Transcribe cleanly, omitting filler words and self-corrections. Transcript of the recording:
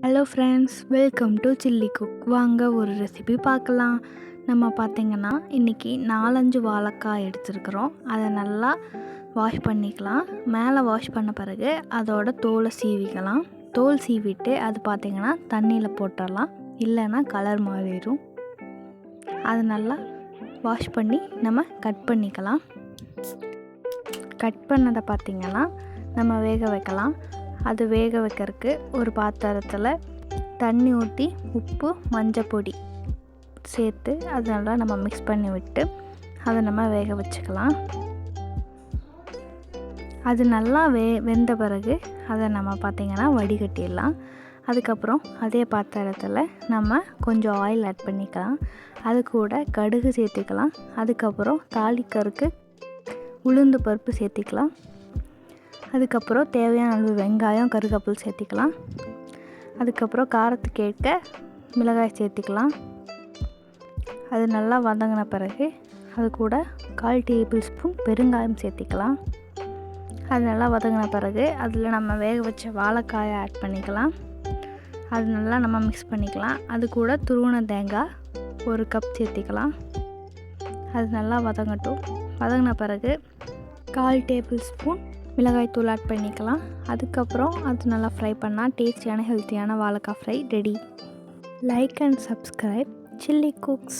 Hello friends, welcome to chilli cook. வாங்க ஒரு recipe பார்க்கலாம். நம்ம பார்த்திங்கன்னா இன்றைக்கி 4-5 வாழைக்காய் எடுத்துருக்குறோம். அதை நல்லா வாஷ் பண்ணிக்கலாம். மேலே வாஷ் பண்ண பிறகு அதோட தோலை சீவிக்கலாம். தோல் சீவிட்டு அது பார்த்திங்கன்னா தண்ணியில் போட்டுடலாம், இல்லைன்னா கலர் மாறிடும். அது நல்லா வாஷ் பண்ணி நம்ம கட் பண்ணிக்கலாம். கட் பண்ணதை பார்த்திங்கன்னா நம்ம வேக வைக்கலாம். அது வேக வைக்கிறதுக்கு ஒரு பாத்திரத்தில் தண்ணி ஊற்றி உப்பு மஞ்சள் பொடி சேர்த்து அது நல்லா நம்ம மிக்ஸ் பண்ணி விட்டு அதை நம்ம வேக வச்சுக்கலாம். அது நல்லா வெந்த பிறகு அதை நம்ம பார்த்திங்கன்னா வடிகட்டிடலாம். அதுக்கப்புறம் அதே பாத்திரத்தில் நம்ம கொஞ்சம் ஆயில் ஆட் பண்ணிக்கலாம். அது கூட கடுகு சேர்த்துக்கலாம். அதுக்கப்புறம் தாளிக்கறதுக்கு உளுந்து பருப்பு சேர்த்திக்கலாம். அதுக்கப்புறம் தேவையான அளவு வெங்காயம், கருவேப்பிலை சேர்த்திக்கலாம். அதுக்கப்புறம் காரத்துக்கு ஏற்ற மிளகாய் சேர்த்திக்கலாம். அது நல்லா வதங்கின பிறகு அது கூட 1/4 டேபிள் ஸ்பூன் பெருங்காயம் சேர்த்திக்கலாம். அது நல்லா வதங்கின பிறகு அதில் நம்ம வேக வச்ச வாழைக்காயை ஆட் பண்ணிக்கலாம். அது நல்லா நம்ம மிக்ஸ் பண்ணிக்கலாம். அது கூட துருவின தேங்காய் 1 கப் சேர்த்திக்கலாம். அது நல்லா வதங்கட்டும். வதங்கின பிறகு 1/4 டேபிள் ஸ்பூன் மிளகாய் தூள் ஆட் பண்ணிக்கலாம். அதுக்கப்புறம் அது நல்லா ஃப்ரை பண்ணால் டேஸ்டியான ஹெல்த்தியான வாழைக்காய் fry ready. Like and subscribe chilli cooks.